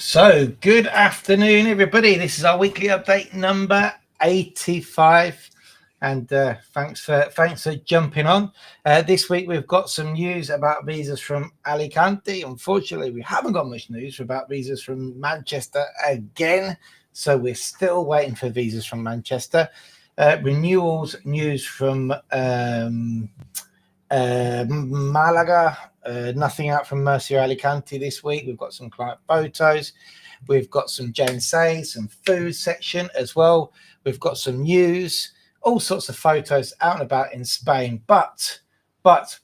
So, good afternoon, everybody. This is our weekly update number 85, and thanks for jumping on. This week we've got some news about visas from Alicante. Unfortunately, we haven't got much news about visas from Manchester again, so we're still waiting for visas from Manchester. Renewals news from Malaga. Nothing out from Murcia, Alicante this week. We've got some client photos. We've got some Jane some food section as well. We've got some news, all sorts of photos out and about in Spain. But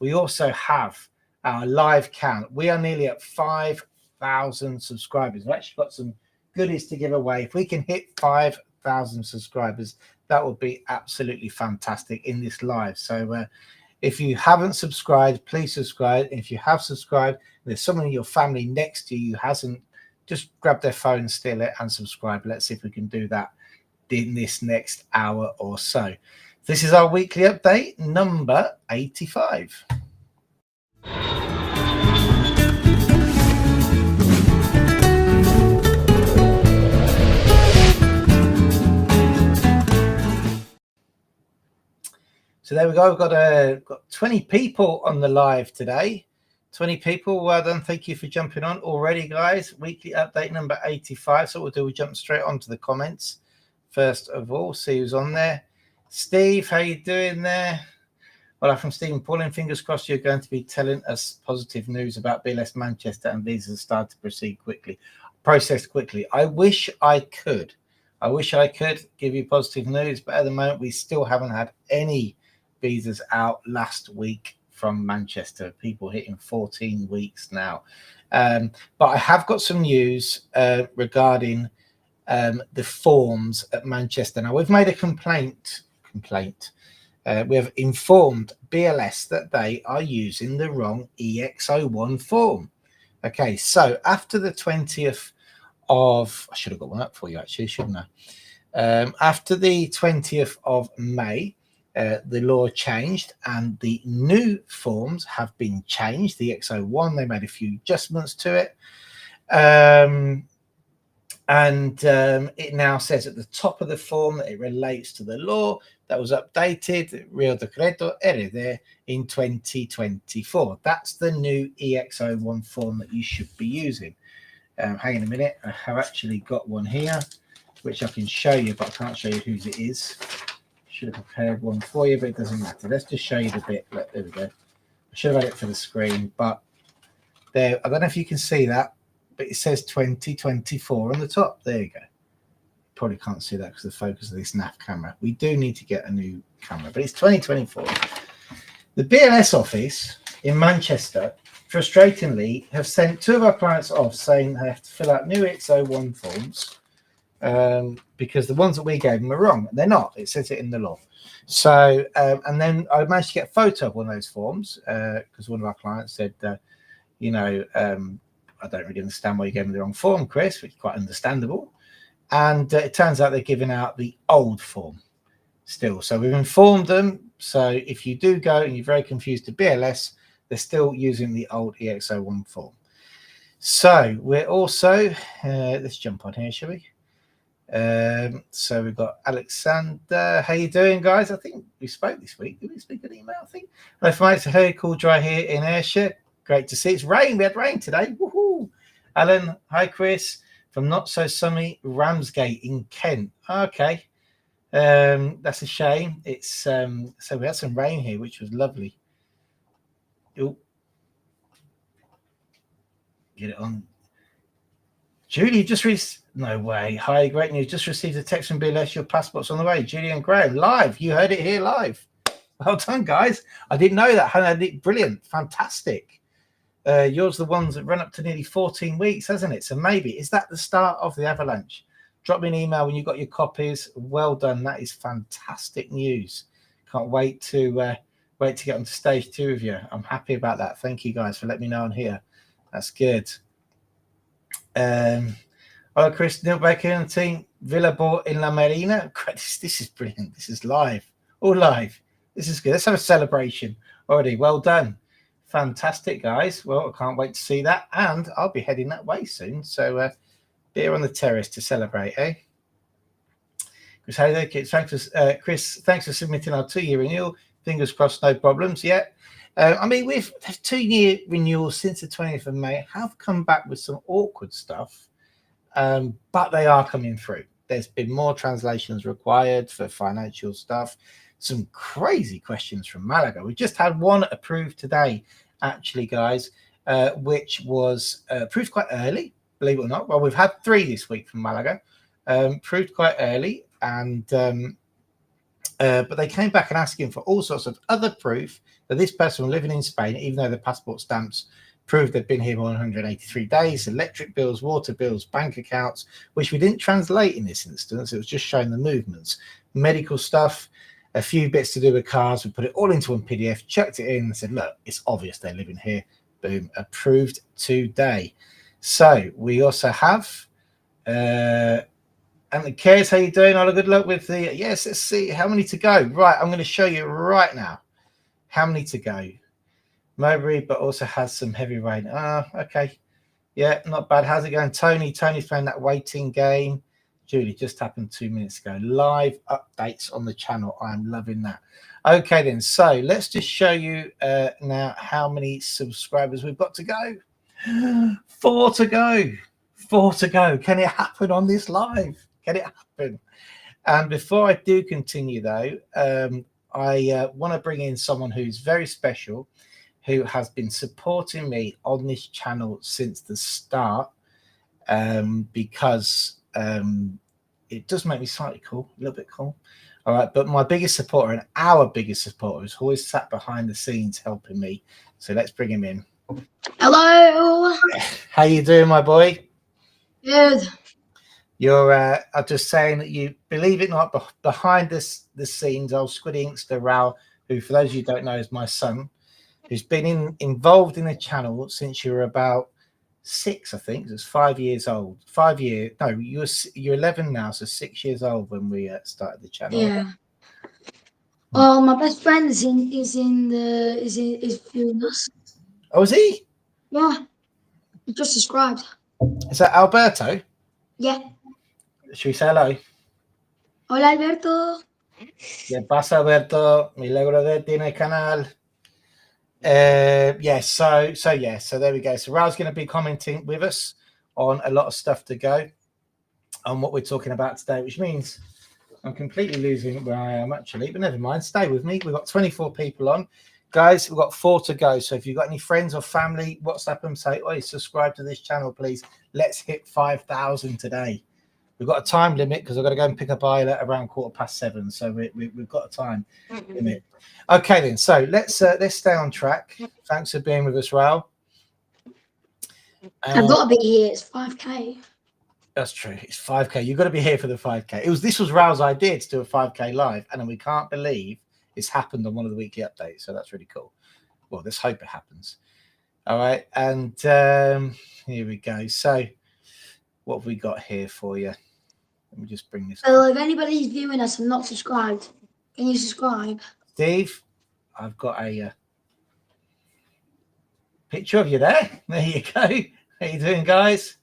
we also have our live count. We are nearly at 5,000 subscribers. We've actually got some goodies to give away. If we can hit 5,000 subscribers, that would be absolutely fantastic in this live. So if you haven't subscribed, please subscribe. If you have subscribed, there's someone in your family next to you who hasn't, just grab their phone, steal it, and subscribe. Let's see if we can do that in this next hour or so. This is our weekly update, number 85. So there we go. We've got 20 people on the live today. 20 people. Well done. Thank you for jumping on already, guys. Weekly update number 85. So what we'll do, we'll jump straight onto the comments. First of all, see who's on there. Steve, how you doing there? Well, from Stephen Pauling, fingers crossed you're going to be telling us positive news about BLS Manchester and visas start to process quickly. I wish I could. I wish I could give you positive news, but at the moment we still haven't had any visas out last week from Manchester. People hitting 14 weeks now. But I have got some news regarding the forms at Manchester. Now, we've made a complaint. We have informed BLS that they are using the wrong EX01 form. Okay, so after the 20th of, I should have got one up for you actually, shouldn't I? After the 20th of May, the law changed and the new forms have been changed. The X01, they made a few adjustments to it. It now says at the top of the form that it relates to the law that was updated, Real Decreto RD, in 2024. That's the new EX01 form that you should be using. Hang on a minute. I have actually got one here, which I can show you, but I can't show you whose it is. Should have prepared one for you, but it doesn't matter. Let's just show you the bit. Look, there we go. I should have had it for the screen, but there. I don't know if you can see that, but it says 2024 on the top. There you go. Probably can't see that because of the focus of this NAF camera. We do need to get a new camera, but it's 2024. The BLS office in Manchester, frustratingly, have sent two of our clients off saying they have to fill out new X01 forms. Because the ones that we gave them are wrong. They're not. It says it in the law. So, and then I managed to get a photo of one of those forms because one of our clients said, I don't really understand why you gave me the wrong form, Chris, which is quite understandable. And it turns out they're giving out the old form still. So we've informed them. So if you do go and you're very confused to BLS, they're still using the old EX01 form. So we're also, let's jump on here, shall we? So we've got Alexander. How you doing, guys? I think we spoke this week. Did we speak an email? I think. Hello, mates. Very cool dry here in Ayrshire. Great to see. It's rain. We had rain today. Woohoo! Alan, hi, Chris. From not so sunny Ramsgate in Kent. Okay, that's a shame. It's so we had some rain here, which was lovely. Ooh. Get it on. Julie, just no way. Hi, great news. Just received a text from BLS. Your passport's on the way. Julie and Graham, live. You heard it here live. Well done, guys. I didn't know that. Brilliant. Fantastic. Yours the ones that run up to nearly 14 weeks, hasn't it? So maybe, is that the start of the avalanche? Drop me an email when you've got your copies. Well done. That is fantastic news. Can't wait to get onto stage 2 of you. I'm happy about that. Thank you, guys, for letting me know on here. That's good. Hello, Chris, Neil Baker and the team. Villabor in La Marina. This is brilliant. This is live. All live. This is good. Let's have a celebration already. Well done. Fantastic, guys. Well, I can't wait to see that. And I'll be heading that way soon. So Beer on the terrace to celebrate, eh? Chris, thanks for submitting our 2-year renewal. Fingers crossed, no problems yet. I mean, we've 2-year renewals since the 20th of May have come back with some awkward stuff, but they are coming through. There's been more translations required for financial stuff. Some crazy questions from Malaga. We just had one approved today, actually, guys, which was approved quite early, believe it or not. Well, we've had 3 this week from Malaga, approved quite early, and but they came back and asking for all sorts of other proof that this person was living in Spain, even though the passport stamps proved they'd been here more than 183 days, electric bills, water bills, bank accounts, which we didn't translate in this instance. It was just showing the movements, medical stuff, a few bits to do with cars. We put it all into one PDF, chucked it in and said, look, it's obvious they're living here. Boom, approved today. So we also have, and the cares, how you doing? All good luck with the, yes, let's see how many to go. Right, I'm going to show you right now how many to go. Mowbray, but also has some heavy rain. Okay. Yeah, not bad. How's it going? Tony's playing that waiting game. Julie, just happened 2 minutes ago. Live updates on the channel. I'm loving that. Okay, then. So let's just show you now how many subscribers we've got to go. 4 to go. 4 to go. Can it happen on this live? Can it happen? And before I do continue, though, I want to bring in someone who's very special, who has been supporting me on this channel since the start, because it does make me slightly cool, a little bit cool. All right, but my biggest supporter and our biggest supporter has always sat behind the scenes helping me. So let's bring him in. Hello. How you doing, my boy? Good. You're I'm just saying that you, believe it or not, behind the scenes, old Squid Inkster Raoul, who for those of you who don't know is my son, who's been involved in the channel since you were about 6, I think. It was 5 years old. 5 years. No, you're 11 now, so 6 years old when we started the channel. Yeah. Well, my best friend is viewing us. Oh, is he? Yeah. He just subscribed. Is that Alberto? Yeah. Should we say hello? Hola, Alberto. ¿Qué pasa, Alberto? Me alegro de ti en el canal. Yeah, so there we go. So Raul's going to be commenting with us on a lot of stuff to go on what we're talking about today, which means I'm completely losing where I am actually, but never mind. Stay with me. We've got 24 people on. Guys, we've got 4 to go. So if you've got any friends or family, WhatsApp them, say, oh, subscribe to this channel, please. Let's hit 5,000 today. We've got a time limit because I've got to go and pick up Isla around 7:15. So we've got a time limit. Okay, then. So let's stay on track. Thanks for being with us, Raoul. I've got to be here. It's 5K. That's true. It's 5K. You've got to be here for the 5K. This was Raoul's idea to do a 5K live, and then we can't believe it's happened on one of the weekly updates. So that's really cool. Well, let's hope it happens. All right, and here we go. So what have we got here for you? Let me just bring this. Well, if anybody's viewing us and not subscribed, can you subscribe? Steve, I've got a picture of you there. There you go. How you doing, guys?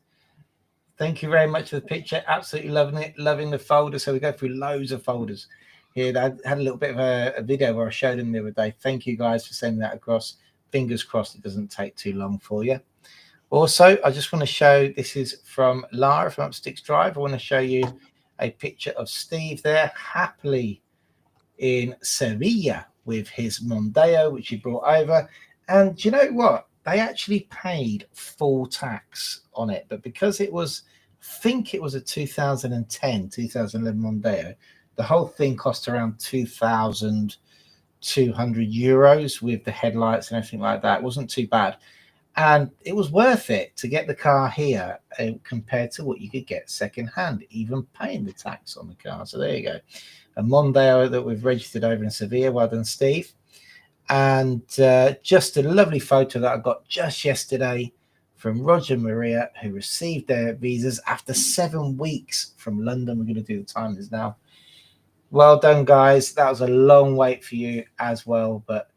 Thank you very much for the picture. Absolutely loving it. Loving the folder. So we go through loads of folders here. I had a little bit of a video where I showed them the other day. Thank you guys for sending that across. Fingers crossed it doesn't take too long for you. Also, I just want to show, this is from Lara from Upsticks Drive. I want to show you a picture of Steve there, happily in Sevilla with his Mondeo, which he brought over. And do you know what? They actually paid full tax on it. But because it was, I think it was a 2010, 2011 Mondeo, the whole thing cost around 2,200 euros with the headlights and everything like that. It wasn't too bad. And it was worth it to get the car here compared to what you could get secondhand, even paying the tax on the car. So there you go. A Mondeo that we've registered over in Sevilla. Well done, Steve. And just a lovely photo that I got just yesterday from Roger and Maria, who received their visas after 7 weeks from London. We're going to do the timings now. Well done, guys. That was a long wait for you as well, but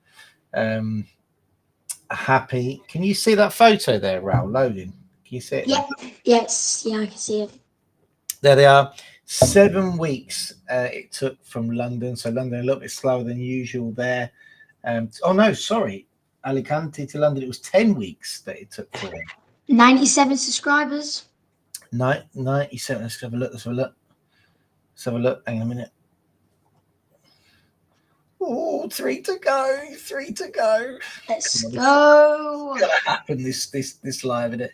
happy. Can you see that photo there, Raoul, loading? Can you see it? Yeah. Yes. Yeah, I can see it. There they are. 7 weeks it took from London. So London a little bit slower than usual there. Oh no, sorry. Alicante to London, it was 10 weeks that it took for them. 97 subscribers. 97. Let's have a look. Let's have a look. Hang on a minute. Oh, 3 to go. 3 to go. Let's go. It's gonna happen this live, isn't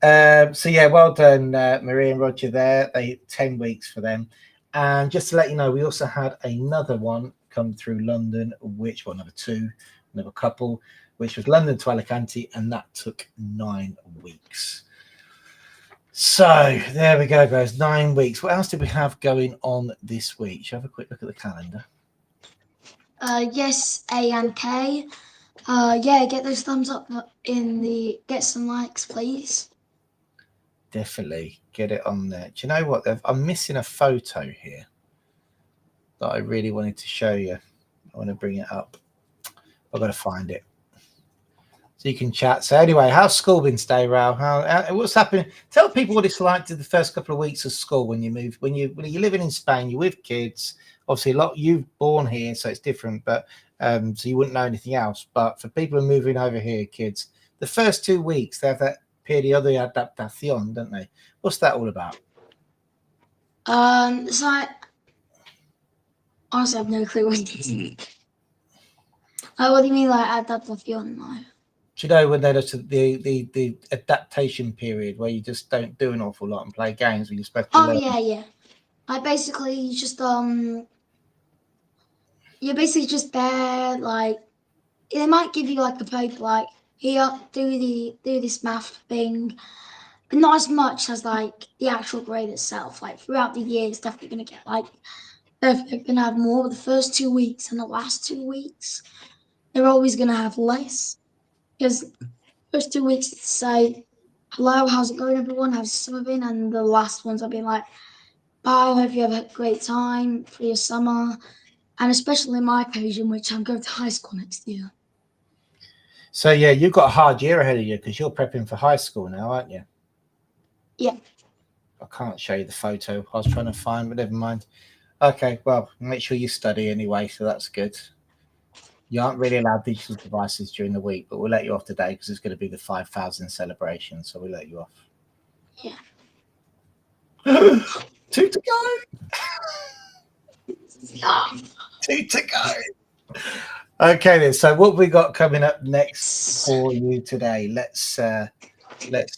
it? So yeah, well done, Marie and Roger there. 10 weeks for them. And just to let you know, we also had another one come through London, which number 2, another couple, which was London to Alicante, and that took 9 weeks. So there we go, guys. 9 weeks. What else did we have going on this week? Shall I have a quick look at the calendar? Yes, A and K. Yeah, get those thumbs up get some likes, please. Definitely get it on there. Do you know what? I'm missing a photo here that I really wanted to show you. I want to bring it up. I've got to find it so you can chat. So anyway, how's school been today, Raul? What's happening? Tell people what it's like to the first couple of weeks of school when you move. When you're living in Spain, you're with kids. Obviously, you've born here, so it's different. But so you wouldn't know anything else. But for people who are moving over here, kids, the first 2 weeks they have that periodo de adaptación, don't they? What's that all about? So I honestly have no clue what it is. What do you mean, like adaptación? No. Do you know when they do the adaptation period where you just don't do an awful lot and play games when you're supposed to learn? Yeah. I basically just you're basically just there, like they might give you like a paper, like here, do this math thing, but not as much as like the actual grade itself. Like throughout the year, it's definitely gonna get like they're gonna have more, but the first 2 weeks and the last 2 weeks, they're always gonna have less. Because first 2 weeks it's say, hello, how's it going everyone? How's the summer been? And the last ones I've been like, bye, hope you have a great time for your summer. And especially my occasion, which I'm going to high school next year. So yeah, you've got a hard year ahead of you because you're prepping for high school now, aren't you? Yeah. I can't show you the photo I was trying to find, but never mind. Okay, well, make sure you study anyway, so that's good. You aren't really allowed digital devices during the week, but we'll let you off today because it's going to be the 5,000 celebration, so we'll let you off. Yeah. 2 to go. Yeah. 2 to go. Okay, then. So what we got coming up next for you today? Let's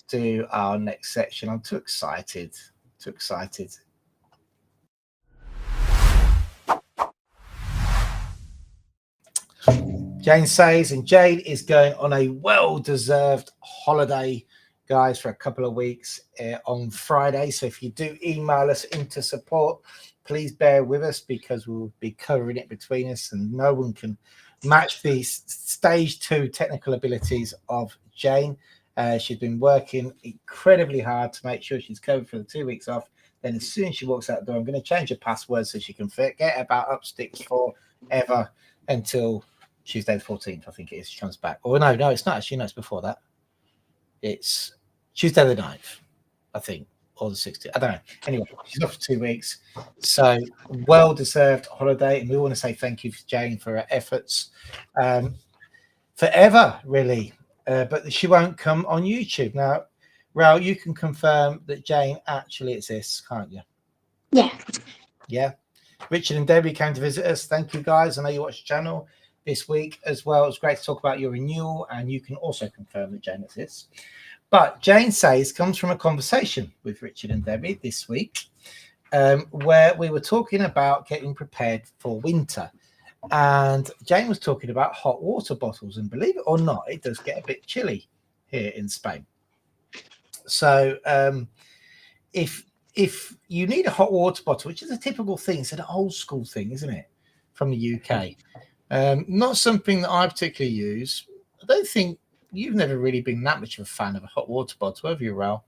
do our next section. I'm too excited. Jane says, and Jane is going on a well-deserved holiday, guys, for a couple of weeks on Friday. So if you do email us into support, please bear with us because we'll be covering it between us, and no one can match the stage 2 technical abilities of Jane. She's been working incredibly hard to make sure she's covered for the 2 weeks off. Then as soon as she walks out the door, I'm going to change her password so she can forget about Upsticks forever until Tuesday the 14th, I think it is. She comes back. Or no, it's not actually. No, it's before that. It's Tuesday the 9th, I think, or the 16th. I don't know. Anyway, she's off for 2 weeks. So well-deserved holiday. And we want to say thank you to Jane for her efforts. Forever, really. But she won't come on YouTube. Now, Raul, you can confirm that Jane actually exists, can't you? Yeah. Yeah. Richard and Debbie came to visit us. Thank you, guys. I know you watched the channel this week as well. It was great to talk about your renewal, and you can also confirm that Jane exists. But Jane says comes from a conversation with Richard and Debbie this week, where we were talking about getting prepared for winter. And Jane was talking about hot water bottles, and believe it or not, it does get a bit chilly here in Spain. So if you need a hot water bottle, which is a typical thing, it's an old school thing, isn't it, from the UK? Not something that I particularly use. I don't think you've never really been that much of a fan of a hot water bottle, have you, Raul?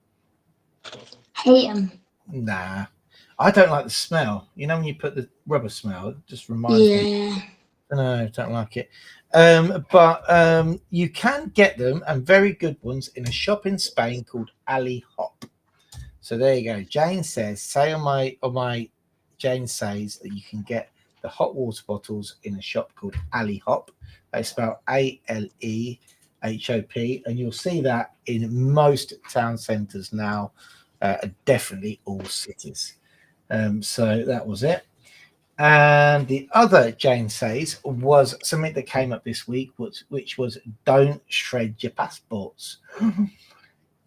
Hate them. Nah, I don't like the smell. You know when you put the rubber smell, it just reminds me No, don't like it. But you can get them, and very good ones, in a shop in Spain called Ali Hop. So there you go. Jane says, Jane says that you can get the hot water bottles in a shop called Ali Hop. They spell ALEHOP, and you'll see that in most town centres now, definitely all cities. So that was it. And the other, Jane says, was something that came up this week, which was don't shred your passports.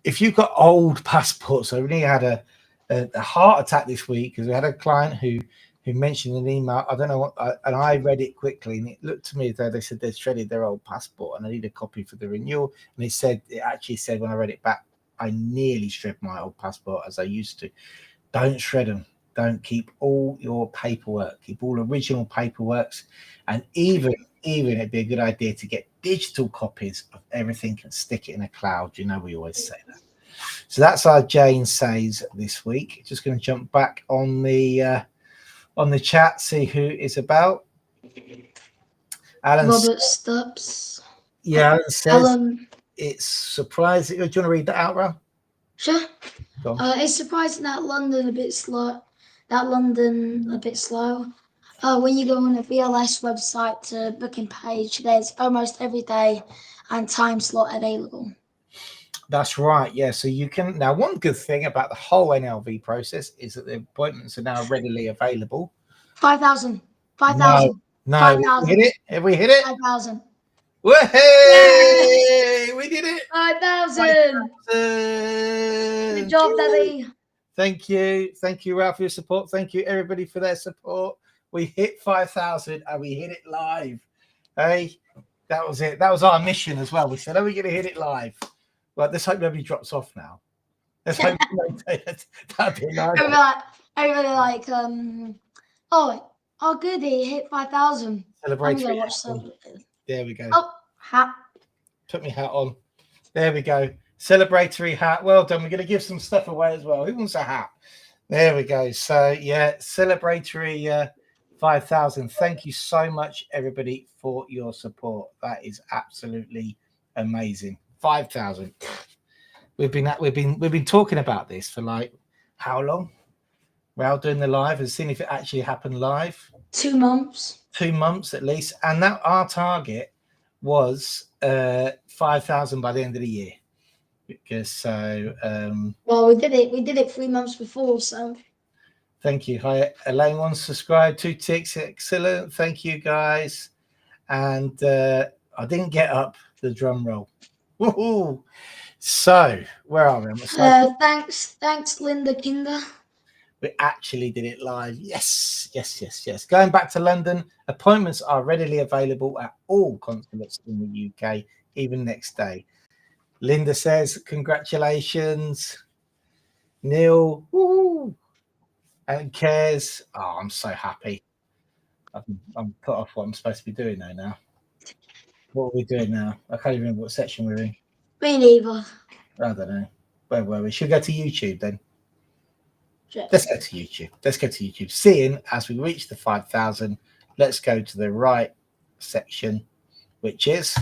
If you've got old passports, I really had a heart attack this week because we had a client who mentioned an email. I don't know what, and I read it quickly, and it looked to me as though they said they shredded their old passport, and I need a copy for the renewal. And it actually said when I read it back, I nearly shred my old passport as I used to. Don't shred them. Don't keep all your paperwork. Keep all original paperworks, and even it'd be a good idea to get digital copies of everything and stick it in a cloud. You know, we always say that. So that's our Jane Says this week. Just going to jump back on the chat, see who is about. Alan Robert Stubbs. Yeah, Alan says Alan. It's surprising. Do you want to read that out, Ral? Sure. It's surprising that London a bit slow. When you go on a BLS website to booking page, there's almost every day and time slot available. That's right. Yeah. So you can now. One good thing about the whole NLV process is that the appointments are now readily available. 5,000. 5,000. No, 5,000. Hit it. Have we hit it? 5,000. Hey! We did it. 5,000. Good job, Daddy. Thank you, Ralph, for your support. Thank you, everybody, for their support. We hit 5,000 and we hit it live. Hey, that was it. That was our mission as well. We said, "Are we going to hit it live?" Well, let's hope nobody drops off now. Let's hope that'd be nice. Everybody like, oh, good, he hit 5,000. Celebratory. Watch some. There we go. Oh, hat. Put my hat on. There we go. Celebratory hat. Well done. We're going to give some stuff away as well. Who wants a hat? There we go. So yeah, celebratory 5,000. Thank you so much, everybody, for your support. That is absolutely amazing. 5,000. We've been talking about this for like how long? Well, doing the live and seeing if it actually happened live. 2 months. 2 months at least, and that our target was 5,000 by the end of the year. Because well, we did it 3 months before, so thank you. Hi, Elaine wants to subscribe, 2 ticks, excellent. Thank you, guys. And I didn't get up the drum roll. Woohoo! So where are we? Thanks, Linda Kinder. We actually did it live. Yes. Going back to London, appointments are readily available at all consulates in the UK, even next day. Linda says, congratulations. Neil, woo, and cares. Oh, I'm so happy. I'm put off what I'm supposed to be doing now. What are we doing now? I can't even remember what section we're in. Me neither. I don't know. Where were we? Should we go to YouTube then? Sure. Let's go to YouTube. Seeing as we reach the 5,000, let's go to the right section, which is...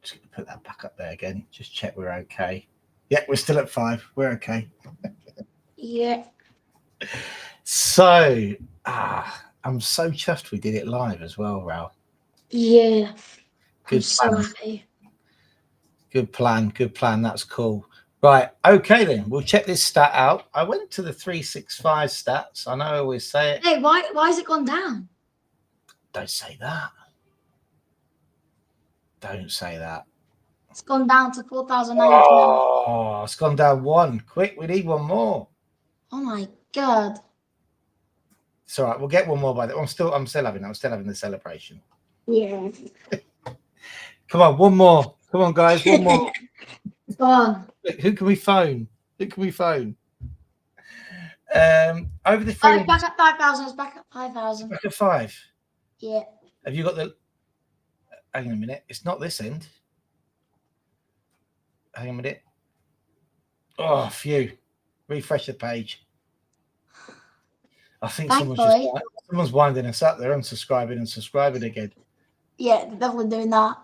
Just going to put that back up there again. Just check we're okay. Yeah, we're still at 5. We're okay. Yeah. So, I'm so chuffed we did it live as well, Raoul. Yeah. Good I'm plan. so happy. Good plan. That's cool. Right. Okay, then. We'll check this stat out. I went to the 365 stats. I know I always say it. Hey, why has it gone down? Don't say that. Don't say that. It's gone down to 4,000. Oh, it's gone down 1. Quick, we need 1 more. Oh my God. It's all right. We'll get 1 more by the. I'm still having the celebration. Yeah. Come on, 1 more. Come on, guys, 1 more. Go on. Who can we phone? Over the 3. Back at 5,000. It's back at 5,000. Back at 5. Yeah. Have you got the? Hang on a minute. It's not this end. Hang on a minute. Oh, phew. Refresh the page. I think Thankfully. someone's winding us up. They're unsubscribing and subscribing again. Yeah, they're definitely doing that.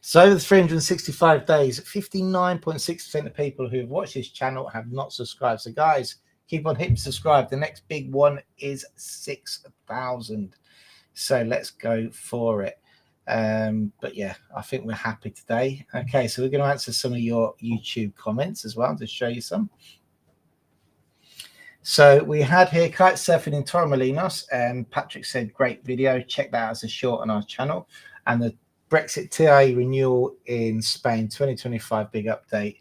So over the 365 days, 59.6% of people who have watched this channel have not subscribed. So guys, keep on hitting subscribe. The next big one is 6,000. So let's go for it. But yeah, I think we're happy today. Okay, so we're going to answer some of your YouTube comments as well to show you some. So we had here kite surfing in Torremolinos, and Patrick said, great video. Check that out as a short on our channel. And the Brexit TIE renewal in Spain 2025 big update.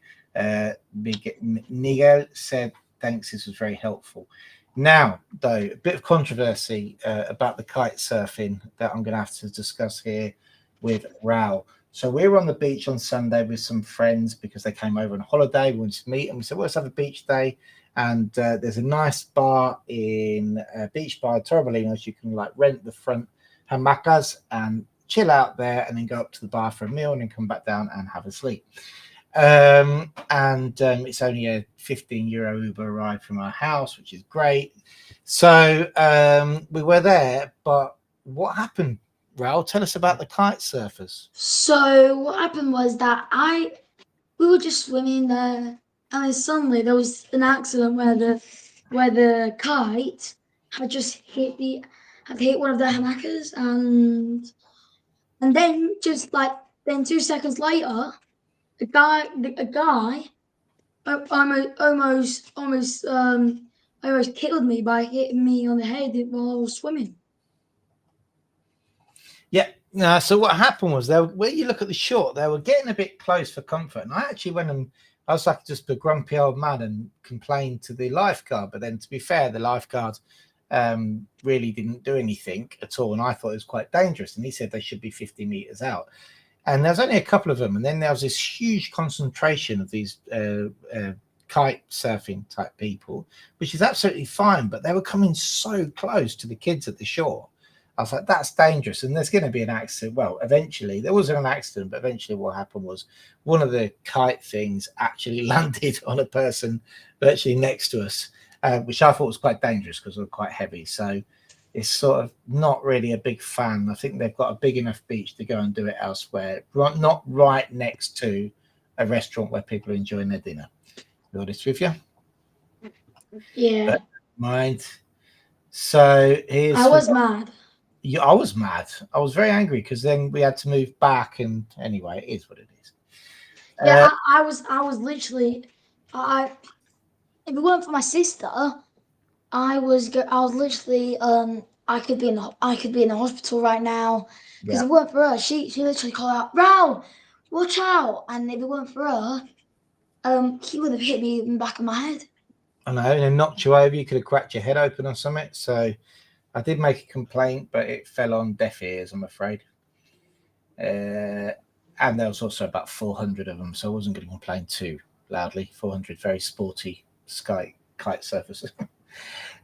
Miguel said, thanks, this was very helpful. Now, though, a bit of controversy about the kite surfing that I'm going to have to discuss here with Raul. So we were on the beach on Sunday with some friends because they came over on holiday. We wanted to meet, and we said, well, let's have a beach day. And there's a nice bar in beach bar Torremolinos. You can like rent the front hamacas and chill out there, and then go up to the bar for a meal, and then come back down and have a sleep. It's only a 15 euro Uber ride from our house, which is great. So we were there, but what happened, Raul? Tell us about the kite surfers. So what happened was that we were just swimming there, and then suddenly there was an accident where the kite had just hit one of the hamacas, and then just like 2 seconds later, a guy almost killed me by hitting me on the head while I was swimming. Yeah. No, so what happened was, where you look at the shore, they were getting a bit close for comfort. And I actually went and I was like just a grumpy old man and complained to the lifeguard. But then, to be fair, the lifeguard really didn't do anything at all. And I thought it was quite dangerous. And he said they should be 50 meters out. And there's only a couple of them. And then there was this huge concentration of these kite surfing type people, which is absolutely fine. But they were coming so close to the kids at the shore. I was like, that's dangerous. And there's going to be an accident. Well, eventually there wasn't an accident, but eventually what happened was one of the kite things actually landed on a person virtually next to us, which I thought was quite dangerous because it was quite heavy. So it's sort of not really a big fan. I think they've got a big enough beach to go and do it elsewhere, not right next to a restaurant where people are enjoying their dinner. To be honest with you. Yeah. But mind. So here's. I was mad. Yeah, I was mad. I was very angry because then we had to move back, and anyway, it is what it is. Yeah, I was literally, if it weren't for my sister, I was literally, I could be in the hospital right now because if it weren't for her, she literally called out, "Raul, watch out!" And if it weren't for her, he would have hit me in the back of my head. I know, and then knocked you over. You could have cracked your head open or something. So I did make a complaint, but it fell on deaf ears, I'm afraid. And there was also about 400 of them, so I wasn't going to complain too loudly. 400 very sporty kite surfers.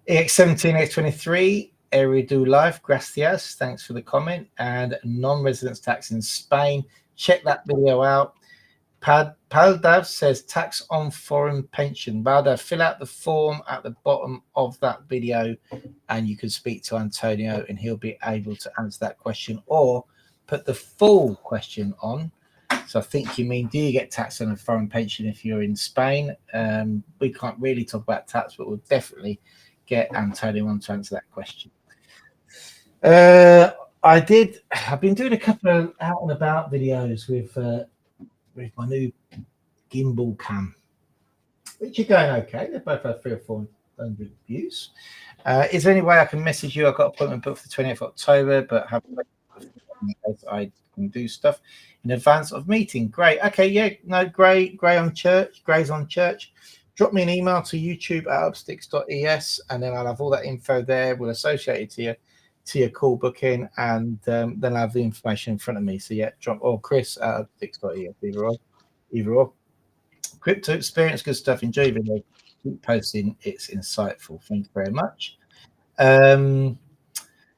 EX17, EX23, Eridu Life, gracias. Thanks for the comment. And non-residence tax in Spain. Check that video out. Paldav says tax on foreign pension. Paldav, fill out the form at the bottom of that video and you can speak to Antonio and he'll be able to answer that question or put the full question on. So I think you mean, do you get taxed on a foreign pension if you're in Spain? We can't really talk about tax, but we'll definitely get Antonio on to answer that question. I've been doing a couple of out and about videos with my new gimbal cam, which are going okay. They both have 300 or 400 views. Is there any way I can message you? I've got an appointment booked for the 20th of October, but I can do stuff in advance of meeting. Great. Okay, yeah, no, Gray's on church. Drop me an email to youtube@upsticks.es and then I'll have all that info there. We'll associate it to your call booking and then I'll have the information in front of me. So yeah, drop or Chris at upsticks.es, either or. Crypto experience, good stuff. Enjoy your video. Keep posting. It's insightful. Thank you very much.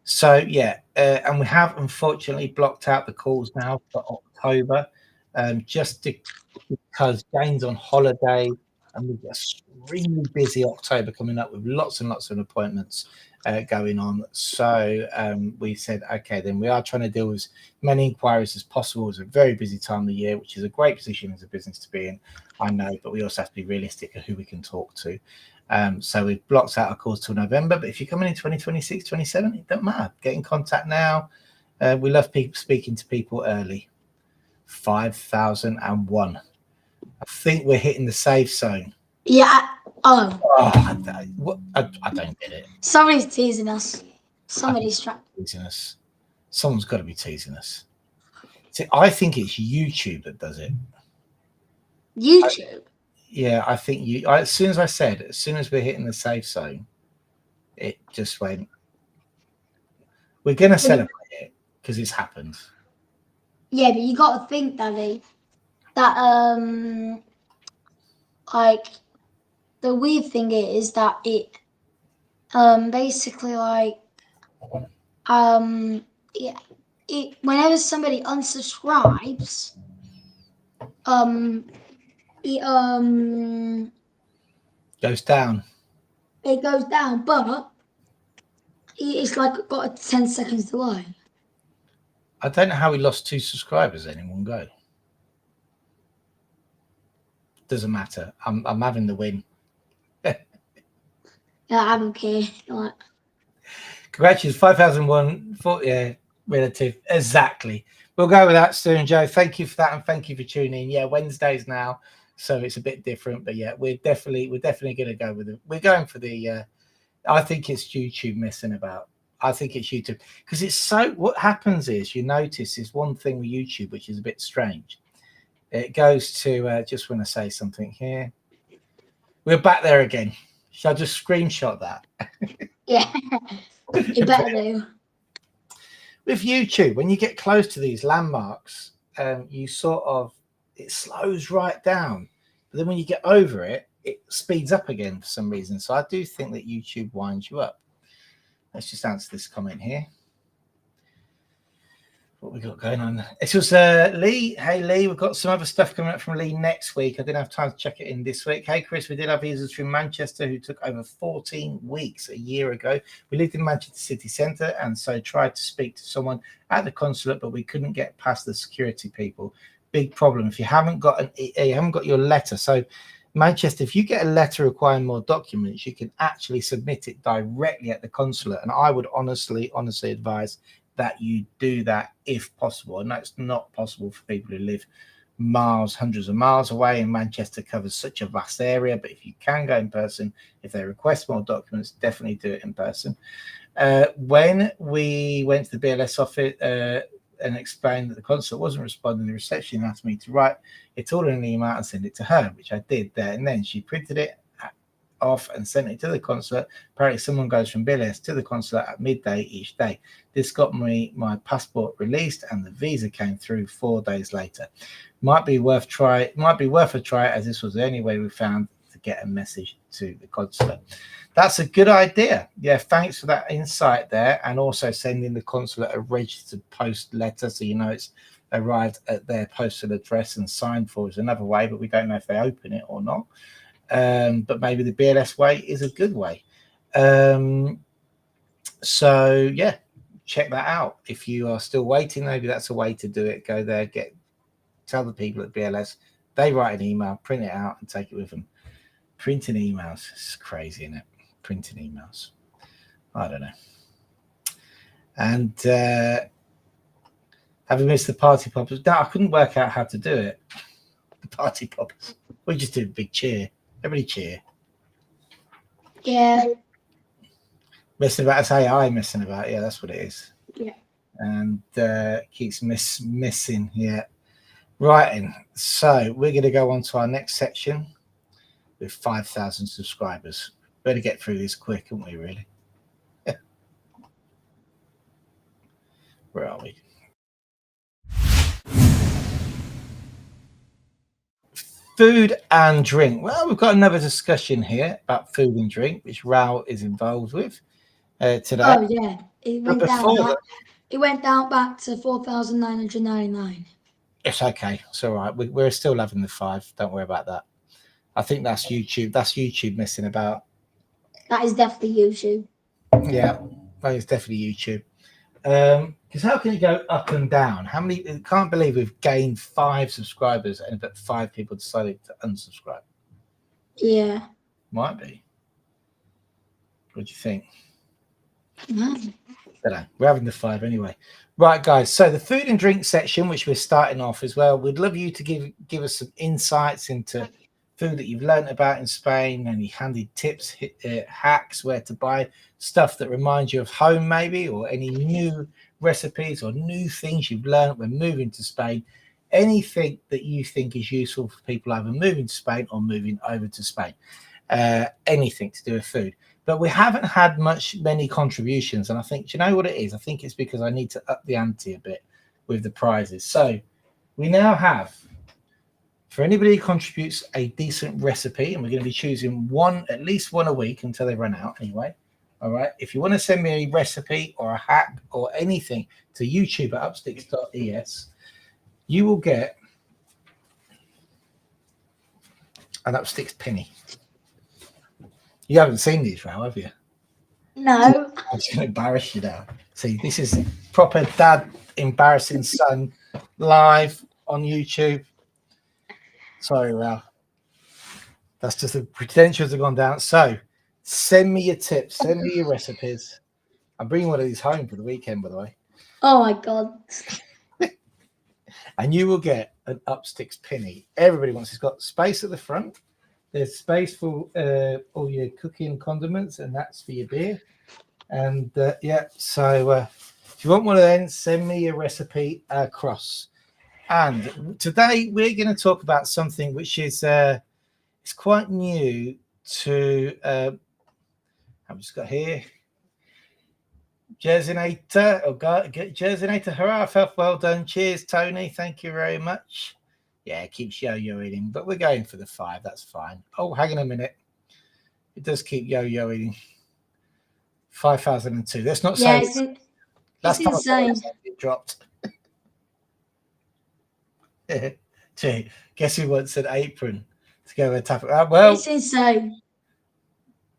So yeah, and we have unfortunately blocked out the calls now for October, just because Jane's on holiday and we've got a extremely busy October coming up with lots and lots of appointments going on. So we said, okay, then we are trying to deal with as many inquiries as possible. It's a very busy time of the year, which is a great position as a business to be in, I know, but we also have to be realistic of who we can talk to. So we've blocked out our calls till November, but if you're coming in 2026, 27, it doesn't matter. Get in contact now. We love speaking to people early. 5,001. I think we're hitting the safe zone. Yeah. Oh, I don't get it. somebody's teasing us. Somebody's teasing us. Someone's got to be teasing us. See, I think it's YouTube that does it. YouTube. I think as soon as we're hitting the safe zone, it just went. We're gonna celebrate it because it's happened. Yeah, but you got to think, Daddy, that like the weird thing is that it basically like it whenever somebody unsubscribes, it Goes down. it goes down, but it's like got a 10 seconds delay. I don't know how we lost 2 subscribers in one go. Doesn't matter. I'm having the win. Yeah, I don't care. Like, Congratulations, 5,001. Relative. Exactly. We'll go with that, Stu and Joe. Thank you for that, and thank you for tuning in. Yeah, Wednesdays now, so it's a bit different, but yeah, we're definitely going to go with it. We're going for the. I think it's YouTube messing about. I think it's YouTube because it's so. What happens is you notice is one thing with YouTube which is a bit strange. It goes to just want to say something here. We're back there again. Shall I just screenshot that? yeah, you better do. With YouTube, when you get close to these landmarks, you sort of it slows right down, but then when you get over it, it speeds up again for some reason. So I do think that YouTube winds you up. Let's just answer this comment here. What we got going on? It was Lee. Hey Lee, we've got some other stuff coming up from Lee next week. I didn't have time to check it in this week. Hey Chris, we did have visitors from Manchester who took over 14 weeks a year ago. We lived in Manchester city centre and so tried to speak to someone at the consulate, but we couldn't get past the security people. Big problem. If you haven't got your letter, so Manchester, if you get a letter requiring more documents, you can actually submit it directly at the consulate. And I would honestly advise that you do that if possible. And that's not possible for people who live miles, hundreds of miles away, and Manchester covers such a vast area. But if you can go in person, if they request more documents, definitely do it in person. When we went to the BLS office and explained that the consulate wasn't responding, the reception asked me to write it all in an email and send it to her, which I did there. And then she printed it off and sent it to the consulate. Apparently someone goes from BLS to the consulate at midday each day. This got me my passport released and the visa came through 4 days later. Might be worth a try as this was the only way we found to get a message to the consulate. That's a good idea. Yeah, thanks for that insight there, and also sending the consulate a registered post letter so you know it's arrived at their postal address and signed for is another way, but we don't know if they open it or not. But maybe the BLS way is a good way. So yeah, check that out. If you are still waiting, maybe that's a way to do it. Go there, tell the people at BLS, they write an email, print it out and take it with them. Printing emails, it's crazy, isn't it? Printing emails. I don't know. And having missed the party poppers, no, I couldn't work out how to do it. The party poppers. We just did a big cheer. Everybody cheer. Yeah. Messing about, it's AI messing about. Yeah, that's what it is. Yeah. And keeps missing. Yeah. Right. So we're going to go on to our next section with 5,000 subscribers. Better get through this quick, aren't we, really? Where are we? Food and drink. Well, we've got another discussion here about food and drink, which Raoul is involved with today. Oh, yeah. It went down back to 4,999. It's okay. It's all right. We're still loving the 5. Don't worry about that. I think that's YouTube. That's YouTube messing about. That is definitely YouTube. Yeah, that is definitely YouTube. Because how can it go up and down? How many? I can't believe we've gained 5 subscribers and but 5 people decided to unsubscribe. Yeah. Might be. What do you think? No. I don't know. We're having the 5 anyway. Right, guys. So the food and drink section, which we're starting off as well, we'd love you to give us some insights into food that you've learned about in Spain, any handy tips, hacks, where to buy stuff that reminds you of home, maybe, or any new recipes or new things you've learned when moving to Spain. Anything that you think is useful for people either moving to Spain or moving over to Spain. Anything to do with food. But we haven't had many contributions, and I think, do you know what it is? I think it's because I need to up the ante a bit with the prizes. So we now have, for anybody who contributes a decent recipe, and we're going to be choosing at least one a week until they run out anyway. All right. If you want to send me a recipe or a hack or anything to YouTube at upsticks.es, you will get an Upsticks penny. You haven't seen these, Ral, have you? No. I'm just going to embarrass you now. See, this is proper dad embarrassing son live on YouTube. Sorry, Ral. That's just the credentials have gone down. So send me your tips. Send me your recipes. I'm bringing one of these home for the weekend, by the way. Oh my God. And you will get an Upsticks penny. Everybody wants. It's got space at the front. There's space for all your cooking condiments, and that's for your beer. And yeah, so if you want one of them, send me a recipe across. And today we're going to talk about something which is it's quite new to. I've just got here. Jerseynator, Jerseynator, hurrah, Felf, well done. Cheers, Tony. Thank you very much. Yeah, it keeps yo-yoing, but we're going for the 5. That's fine. Oh, hang on a minute. It does keep yo-yoing. 5,002. That's not Yeah, so. it's insane. It dropped. Gee, guess who wants an apron to go and tap it? Well, it's insane.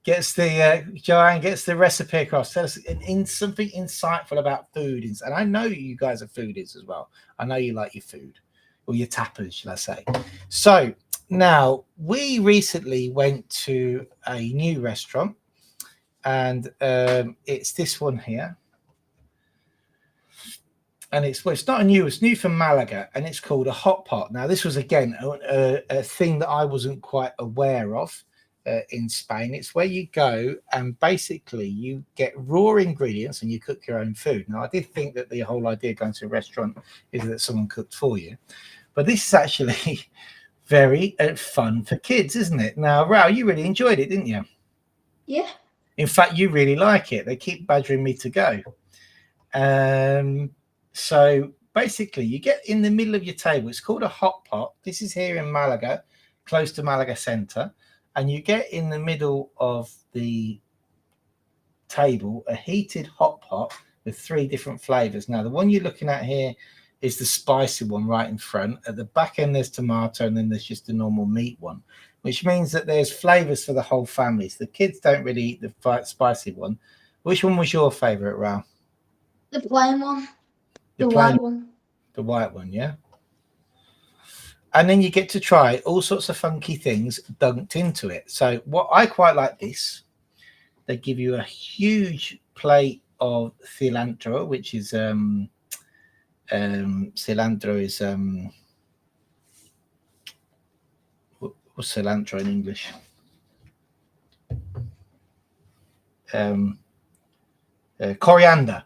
Joanne gets the recipe across. Tell us in something insightful about food. And I know you guys are foodies as well. I know you like your food, or your tapas, shall I say. So now we recently went to a new restaurant, and it's this one here. And it's not it's new from Malaga, and it's called a hot pot. Now, this was, again, a thing that I wasn't quite aware of in Spain. It's where you go and basically you get raw ingredients and you cook your own food. Now, I did think that the whole idea of going to a restaurant is that someone cooked for you. But this is actually very fun for kids, isn't it? Now, Rao, you really enjoyed it, didn't you? Yeah. In fact, you really like it. They keep badgering me to go. So basically, you get in the middle of your table. It's called a hot pot. This is here in Malaga, close to Malaga Centre. And you get in the middle of the table a heated hot pot with 3 different flavours. Now, the one you're looking at here is the spicy one right in front. At the back end, there's tomato, and then there's just a normal meat one, which means that there's flavours for the whole family. So the kids don't really eat the spicy one. Which one was your favourite, Ral? The plain one. The white one. The white one, yeah. And then you get to try all sorts of funky things dunked into it. So what I quite like this, they give you a huge plate of cilantro, which is cilantro is what's cilantro in English? Coriander.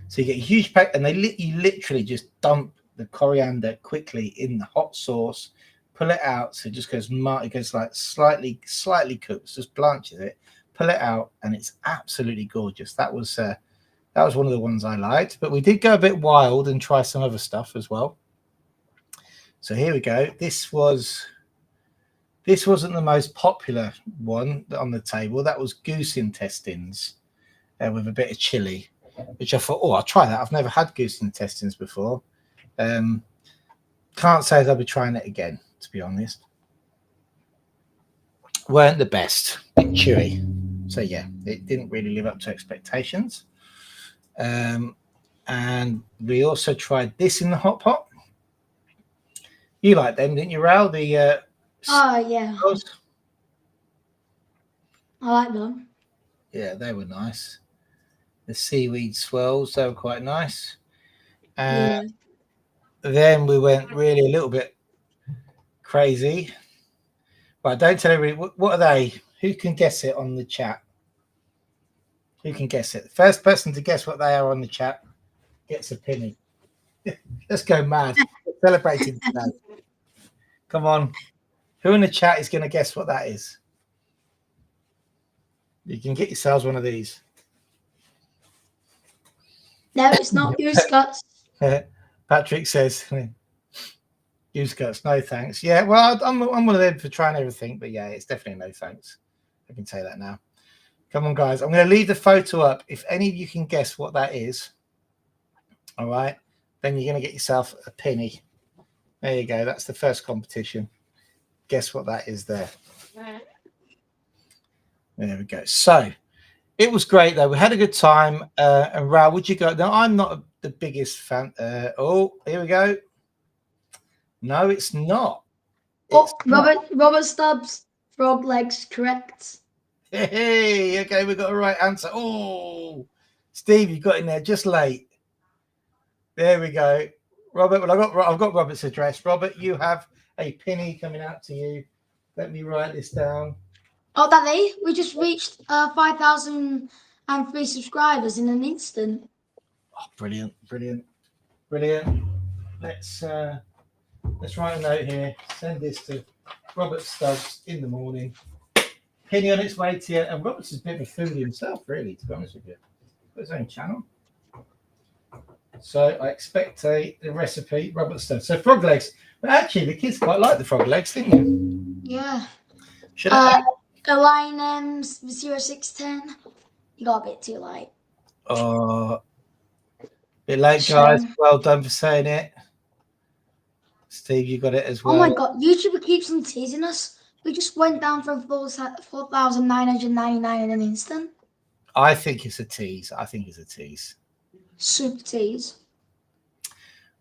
So you get a huge pack, and you literally just dump the coriander quickly in the hot sauce, pull it out, so it just goes like slightly cooked, just blanches it, pull it out, and it's absolutely gorgeous. That was one of the ones I liked, but we did go a bit wild and try some other stuff as well. So here we go. This wasn't the most popular one on the table. That was goose intestines with a bit of chili, which I thought, oh, I'll try that. I've never had goose intestines before. Can't say I'll be trying it again, to be honest. weren't the best, a bit chewy. So yeah, it didn't really live up to expectations. And we also tried this in the hot pot. You liked them, didn't you, Raoul? The Oh yeah, swirls? I like them. Yeah, they were nice. The seaweed swirls, they were quite nice. And Yeah. then we went really a little bit crazy. Right, don't tell everybody. What are they? Who can guess it on the chat? Who can guess it? The first person to guess what they are on the chat gets a penny. Let's go mad. We're celebrating today. Come on. Who in the chat is going to guess what that is? You can get yourselves one of these. No, it's not goose guts. Patrick says, use guts, no thanks. Yeah, well, I'm one of them for trying everything, but yeah, it's definitely no thanks. I can tell you that now. Come on, guys. I'm going to leave the photo up. If any of you can guess what that is, all right, then you're going to get yourself a penny. There you go. That's the first competition. Guess what that is there. There we go. So it was great, though. We had a good time. And Raoul, would you go? Now, I'm not the biggest fan. Oh, here we go. No, it's not. Oh, Robert Stubbs, frog legs, correct. Hey, okay, we got a right answer. Oh, Steve, you got in there just late. There we go. Robert, well, I've got Robert's address. Robert, you have a penny coming out to you. Let me write this down. Oh, Daddy, we just reached 5,003 subscribers in an instant. Oh, brilliant, brilliant, brilliant. Let's write a note here. Send this to Robert Stubbs in the morning. Penny on its way to you. And Robert's a bit of a foodie himself, really, to be honest with you. Got his own channel. So I expect a recipe, Robert Stubbs. So frog legs. But actually, the kids quite like the frog legs, didn't you? Yeah. Should I? Line 0610. You got a bit too late. Oh, bit late, guys. Well done for saying it. Steve, you got it as well. Oh my God, YouTube keeps on teasing us. We just went down from 4,999 in an instant. I think it's a tease. Super tease.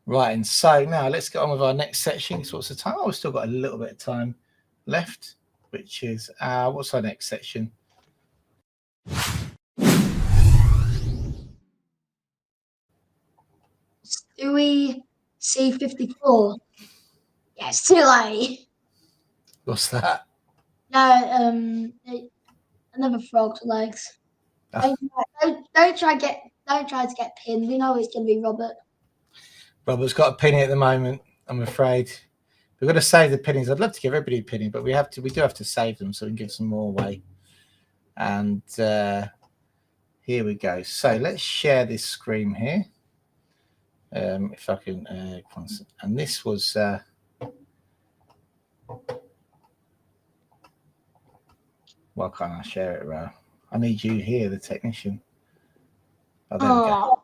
Right, and so now let's get on with our next section. So what's the time? Oh, we've still got a little bit of time left, which is what's our next section? Stewie C54. Yeah, it's too late. What's that? No, another frog's legs. Don't try to get pinned. We know it's gonna be Robert. Robert's got a penny at the moment, I'm afraid. We've got to save the pennies. I'd love to give everybody a penny, but we do have to save them so we can give some more away. And here we go. So let's share this screen here. If I can, and this was why can't I share it, Ra? I need you here, the technician. Oh, there we go.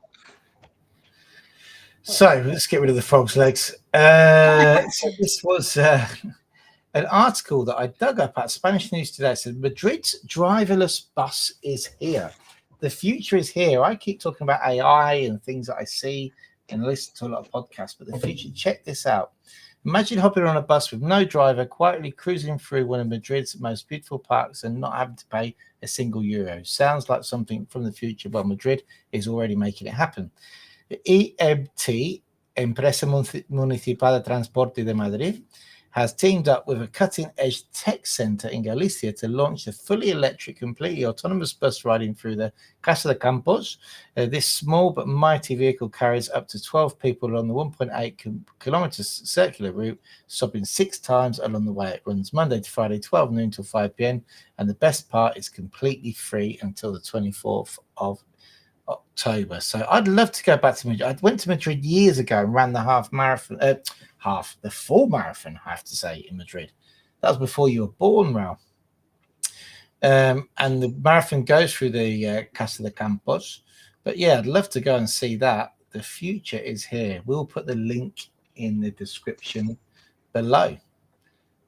So let's get rid of the frog's legs. So this was an article that I dug up at Spanish News Today. It said Madrid's driverless bus is here. The future is here. I keep talking about AI and things that I see and listen to a lot of podcasts, but the future, check this out. Imagine hopping on a bus with no driver, quietly cruising through one of Madrid's most beautiful parks and not having to pay a single euro. Sounds like something from the future, but Madrid is already making it happen. EMT, Empresa Municipal de Transporte de Madrid, has teamed up with a cutting-edge tech center in Galicia to launch a fully electric, completely autonomous bus riding through the Casa de Campos. This small but mighty vehicle carries up to 12 people along the 1.8 kilometers circular route, stopping 6 times along the way. It runs Monday to Friday, 12 noon till 5 p.m. And the best part is completely free until the 24th of October. So I'd love to go back to Madrid. I went to Madrid years ago and ran the the full marathon, I have to say, in Madrid. That was before you were born, Ralph. And the marathon goes through the Casa de Campos. But yeah, I'd love to go and see that. The future is here. We'll put the link in the description below.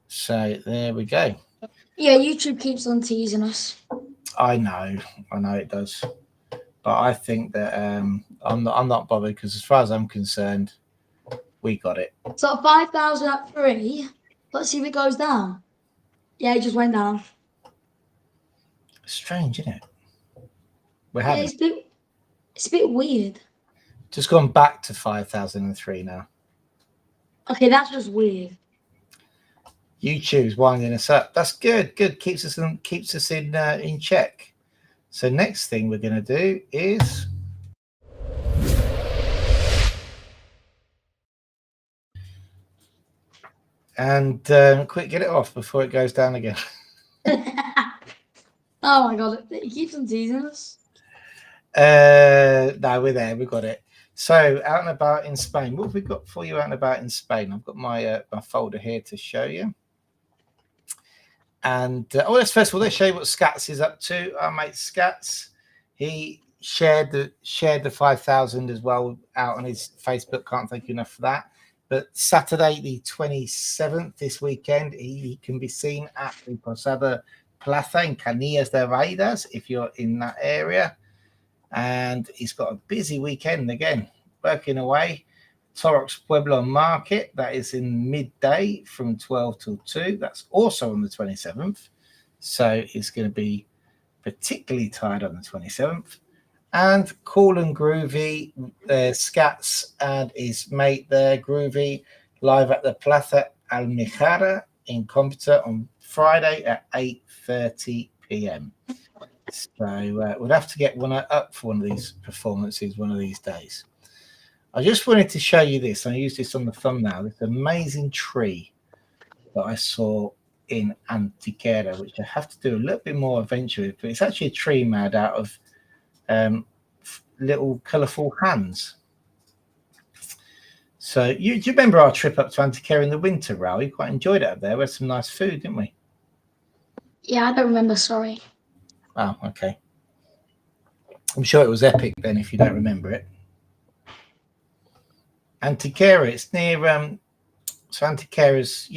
So there we go. Yeah, YouTube keeps on teasing us. I know it does, but I think that I'm not bothered because as far as I'm concerned, we got it. So 5,000 at 3. Let's see if it goes down. Yeah, it just went down. Strange, isn't it? We Yeah, haven't. it's a bit weird. Just gone back to 5,003 now. Okay, that's just weird. YouTube's winding us up. That's good. Good, keeps us in check. So next thing we're going to do is quick, get it off before it goes down again. Oh my god, it keeps on teasing us. No, we're there. We've got it. So out and about in Spain. What have we got for you out and about in Spain? I've got my folder here to show you. And let's first of all, let's show you what Scats is up to. Our mate Scats, he shared the 5,000 as well out on his Facebook. Can't thank you enough for that. But Saturday the 27th, this weekend, he can be seen at the Posada Plaza in Canillas de Raidas if you're in that area. And he's got a busy weekend again, working away. Torox Pueblo Market, that is in midday from 12 till 2. That's also on the 27th. So it's going to be particularly tired on the 27th. And Cool and Groovy, Scats and his mate there, Groovy, live at the Plaza Almijara in Compita on Friday at 8:30 p.m. So we'll have to get one up for one of these performances one of these days. I just wanted to show you this. I used this on the thumbnail. This amazing tree that I saw in Antequera, which I have to do a little bit more adventure with. But it's actually a tree made out of little colourful hands. So do you remember our trip up to Antequera in the winter, Raoul? We quite enjoyed it up there. We had some nice food, didn't we? Yeah, I don't remember, sorry. Oh, okay. I'm sure it was epic then if you don't remember it. Antequera, it's near so Antequera's,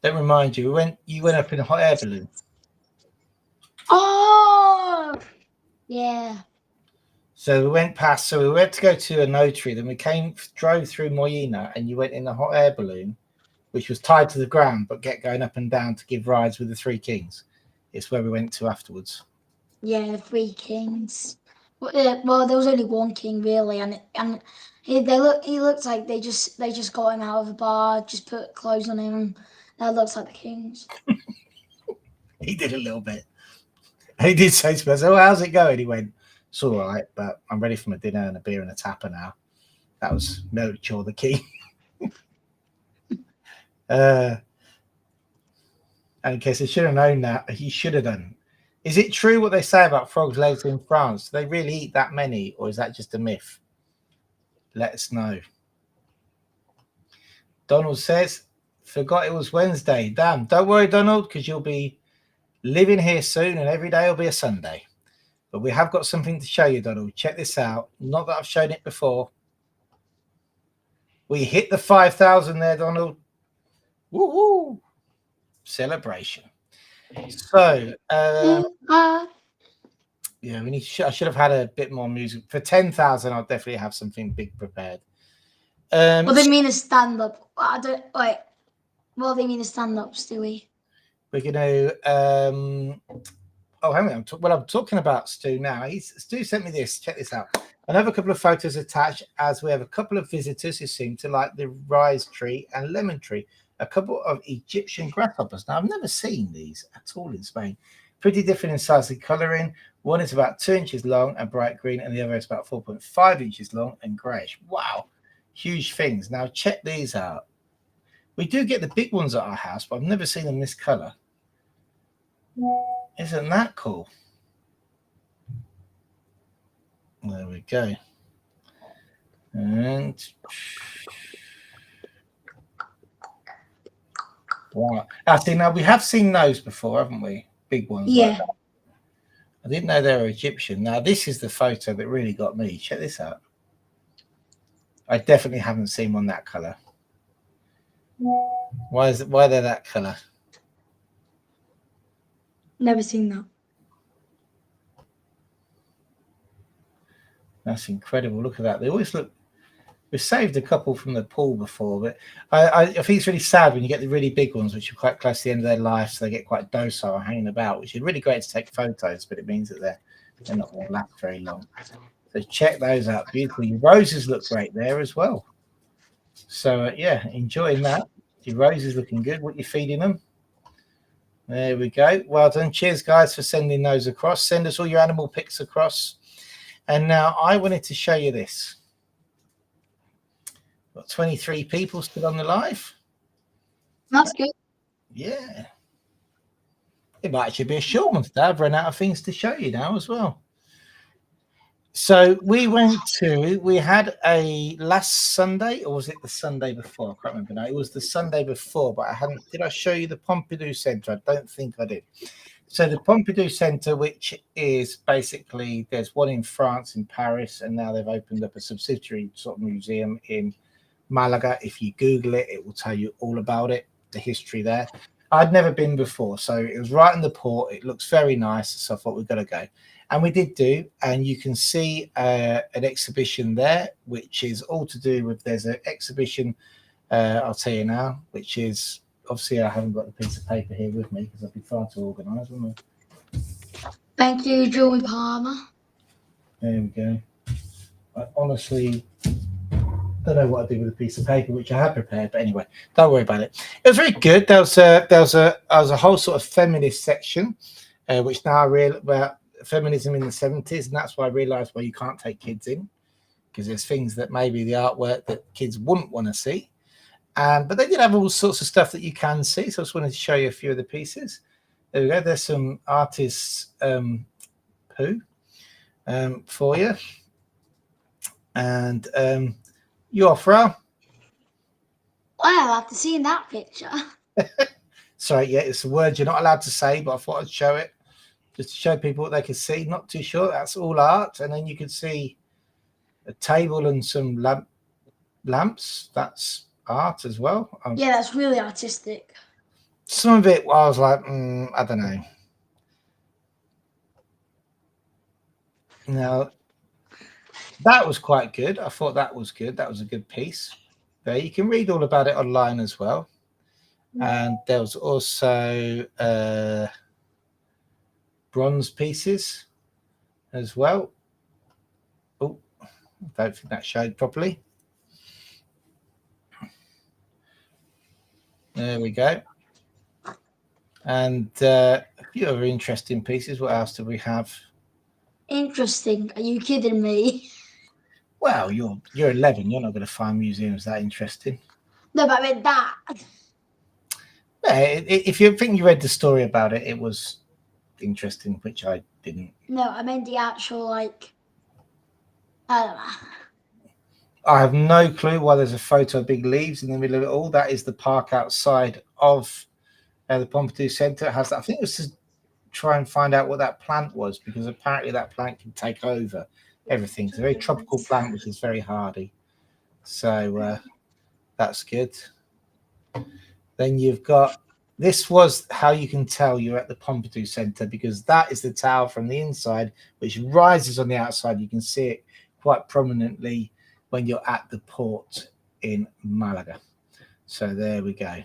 let me remind you, you went up in a hot air balloon. Oh yeah. So we went to go to a notary, then we drove through Moyina, and you went in the hot air balloon, which was tied to the ground, but kept going up and down to give rides with the Three Kings. It's where we went to afterwards. Yeah, the Three Kings. Well, there was only one king really, and he looked like they just got him out of a bar, just put clothes on him. That looks like the kings. He did a little bit. He did say to us, "Oh, how's it going?" He went, "It's all right, but I'm ready for my dinner and a beer and a tapper now." That was Melchior the king. And in case I should have known that, he should have done. Is it true what they say about frogs' legs in France? Do they really eat that many, or is that just a myth? Let us know. Donald says, forgot it was Wednesday. Damn, don't worry, Donald, because you'll be living here soon and every day will be a Sunday. But we have got something to show you, Donald. Check this out. Not that I've shown it before. We hit the 5,000 there, Donald. Woo-hoo! Celebration. So, yeah, I should have had a bit more music. For 10,000, I'll definitely have something big prepared. Well, they mean a stand-up. I don't like. Well, they mean a stand-ups, do we? We're going to. Oh, hang on. I'm talking about Stu now. Stu sent me this. Check this out. Another couple of photos attached, as we have a couple of visitors who seem to like the rice tree and lemon tree. A couple of Egyptian grasshoppers. Now, I've never seen these at all in Spain. Pretty different in size and colouring. One is about 2 inches long and bright green, and the other is about 4.5 inches long and greyish. Wow, huge things. Now, check these out. We do get the big ones at our house, but I've never seen them this colour. Isn't that cool? There we go. And wow. See, now we have seen those before, haven't we? Big ones. Yeah. Like that. I didn't know they were Egyptian. Now, this is the photo that really got me. Check this out. I definitely haven't seen one that colour. Why they're that colour? Never seen that. That's incredible. Look at that. They always look. We've saved a couple from the pool before, but I think it's really sad when you get the really big ones, which are quite close to the end of their life, so they get quite docile hanging about, which is really great to take photos, but it means that they're not going to last very long. So check those out. Beautiful. Your roses look great there as well. So yeah, enjoying that. Your roses looking good. What you're feeding them? There we go. Well done. Cheers, guys, for sending those across. Send us all your animal pics across. And now I wanted to show you this. Got 23 people still on the live. That's good. Yeah. It might actually be a short one today. I've run out of things to show you now as well. So we had a last Sunday, or was it the Sunday before? I can't remember now. It was the Sunday before, but did I show you the Pompidou Centre? I don't think I did. So the Pompidou Centre, which is basically, there's one in France, in Paris, and now they've opened up a subsidiary sort of museum in Malaga. If you Google it, it will tell you all about it, the history there. I'd never been before, so it was right in the port. It looks very nice, so I thought we've got to go. And we did do, and you can see an exhibition there, which is all to do with, there's an exhibition, I'll tell you now, which is, obviously I haven't got the piece of paper here with me because I'd be far too organised, wouldn't I? Thank you, Joey Palmer. There we go. I honestly don't know what I did with a piece of paper, which I had prepared, but anyway, don't worry about it. It was very good. There was a whole sort of feminist section, which now I realize about feminism in the 70s, and that's why I realised why you can't take kids in, because there's things that maybe the artwork that kids wouldn't want to see. But they did have all sorts of stuff that you can see, so I just wanted to show you a few of the pieces. There we go. There's some artists' poo for you. And you're Frau. Well, after seeing that picture. Sorry, yeah, it's a word you're not allowed to say, but I thought I'd show it just to show people what they could see. Not too sure. That's all art. And then you can see a table and some lamps. That's art as well. Yeah, that's really artistic. Some of it, I was like, I don't know. Now, that was quite good. I thought that was good. That was a good piece. There, you can read all about it online as well. And there was also bronze pieces as well. Oh, I don't think that showed properly. There we go. And a few other interesting pieces. What else do we have? Interesting. Are you kidding me? Well, you're 11. You're not going to find museums that interesting. No, but I meant that. Yeah, if you think you read the story about it, it was interesting, which I didn't. No, I meant the actual, like, I don't know. I have no clue why there's a photo of big leaves in the middle of it all. That is the park outside of the Pompidou Centre. It has that. I think it was to try and find out what that plant was, because apparently that plant can take over everything. It's a very tropical plant, which is very hardy. So that's good. Then you've got, this was how you can tell you're at the Pompidou Centre, because that is the tower from the inside, which rises on the outside. You can see it quite prominently when you're at the port in Malaga. So there we go.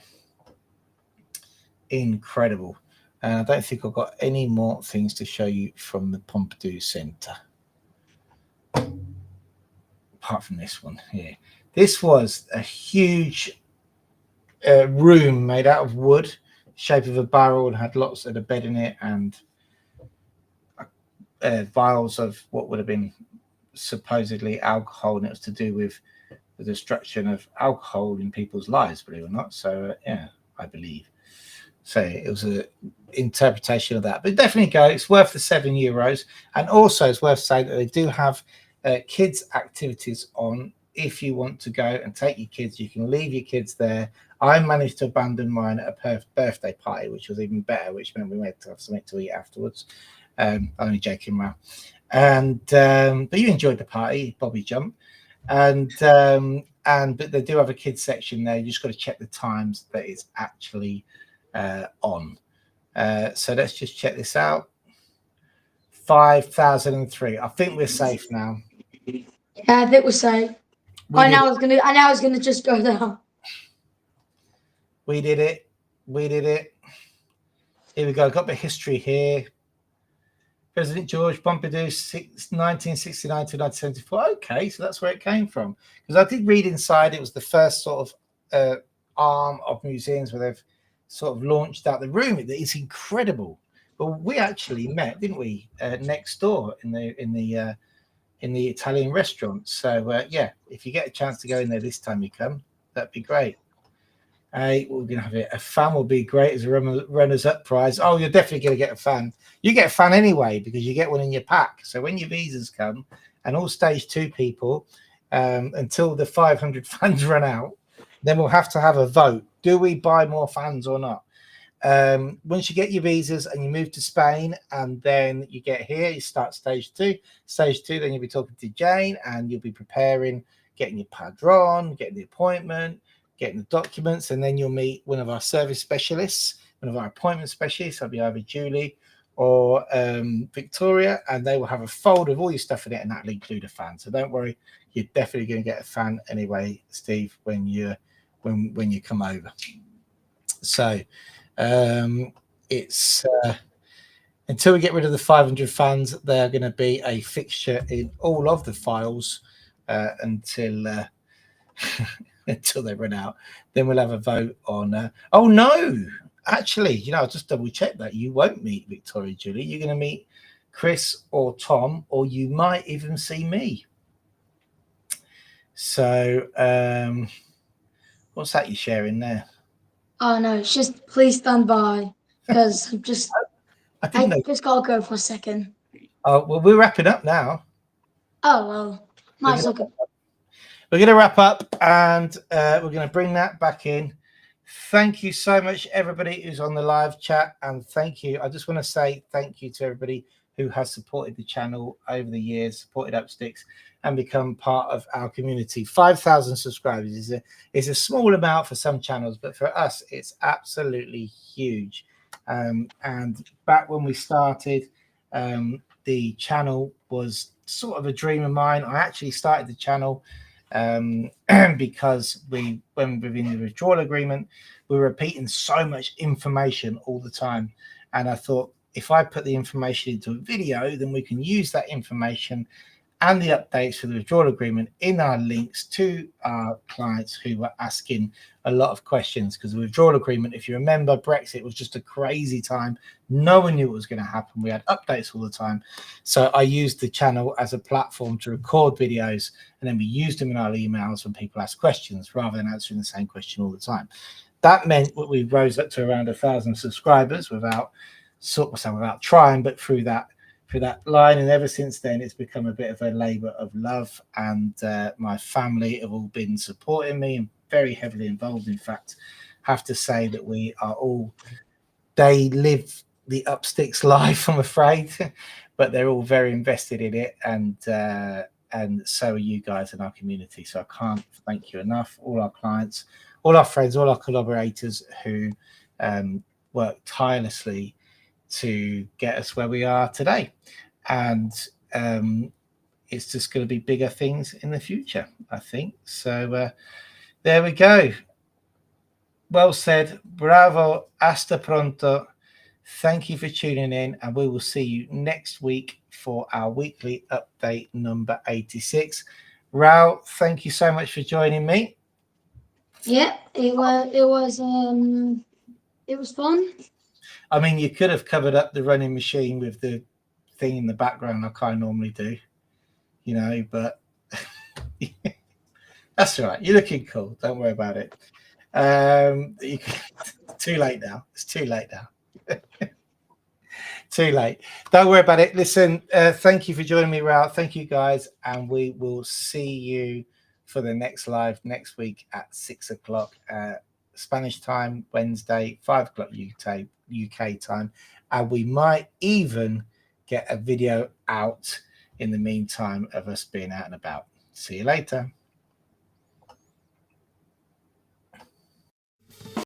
Incredible. And I don't think I've got any more things to show you from the Pompidou Centre, apart from this one here. This was a huge room made out of wood, shape of a barrel, and had lots of a bed in it, and vials of what would have been supposedly alcohol, and it was to do with the destruction of alcohol in people's lives, believe it or not. So yeah, I believe. So it was an interpretation of that. But definitely go. It's worth the €7. And also it's worth saying that they do have kids activities on. If you want to go and take your kids, you can leave your kids there. I managed to abandon mine at a birthday party, which was even better, which meant we had to have something to eat afterwards. Only joking around. And but you enjoyed the party, Bobby Jump. But they do have a kids section there. You just got to check the times that it's actually on. So let's just check this out. 5,003. I think we're safe now. Yeah, I think we're safe. I know I was gonna just go down. We did it. We did it. Here we go. Got the history here. President George Pompidou, 1969 to 1974. Okay, so that's where it came from. Because I did read inside, it was the first sort of arm of museums where they've sort of launched out the room. It's incredible. But we actually met, didn't we, next door in the Italian restaurant. So yeah, if you get a chance to go in there this time you come, that'd be great. Hey, we're gonna have it. A fan will be great as a runners-up prize. Oh, you're definitely gonna get a fan. You get a fan anyway because you get one in your pack. So when your visas come, and all stage 2 people, until the 500 fans run out, then we'll have to have a vote. Do we buy more fans or not? Once you get your visas and you move to Spain, and then you get here, you start stage 2. Stage 2, then you'll be talking to Jane, and you'll be preparing, getting your padron, getting the appointment, getting the documents, and then you'll meet one of our service specialists, one of our appointment specialists. That'll be either Julie or Victoria, and they will have a folder of all your stuff in it, and that'll include a fan. So don't worry, you're definitely going to get a fan anyway, Steve, when you come over. So it's until we get rid of the 500 fans, they're going to be a fixture in all of the files until until they run out. Then we'll have a vote on oh no, actually, I'll just double check that you won't meet Victoria, Julie. You're going to meet Chris or Tom, or you might even see me. So what's that you're sharing there? Oh no, it's just please stand by because I just gotta go for a second. Oh well, we're wrapping up now. Oh well, might as well go. We're going to wrap up, and we're going to bring that back in. Thank you so much, everybody who's on the live chat, and thank you. I just want to say thank you to everybody who has supported the channel over the years, supported Upsticks, and become part of our community. 5,000 subscribers is a small amount for some channels, but for us, it's absolutely huge. And back when we started, the channel was sort of a dream of mine. I actually started the channel because when we were in the withdrawal agreement, we were repeating so much information all the time, and I thought if I put the information into a video, then we can use that information and the updates for the withdrawal agreement in our links to our clients who were asking a lot of questions. Because the withdrawal agreement, if you remember, Brexit was just a crazy time. No one knew what was going to happen. We had updates all the time. So I used the channel as a platform to record videos, and then we used them in our emails when people asked questions rather than answering the same question all the time. That meant that we rose up to around 1,000 subscribers without trying, but through that line. And ever since then, it's become a bit of a labor of love, and my family have all been supporting me and very heavily involved. In fact, have to say that they live the Upsticks life, I'm afraid, but they're all very invested in it, and so are you guys in our community. So I can't thank you enough. All our clients, all our friends, all our collaborators who work tirelessly to get us where we are today. And it's just going to be bigger things in the future, I think. So there we go. Well said. Bravo. Hasta pronto. Thank you for tuning in, and we will see you next week for our weekly update number 86. Raul, thank you so much for joining me. Yeah, it was fun. I mean, you could have covered up the running machine with the thing in the background like I normally do, but that's all right. You're looking cool. Don't worry about it. Too late now. It's too late now. Too late. Don't worry about it. Listen, thank you for joining me, Raul. Thank you, guys, and we will see you for the next live next week at 6 o'clock Spanish time, Wednesday, 5 o'clock UK time, and we might even get a video out in the meantime of us being out and about. See you later.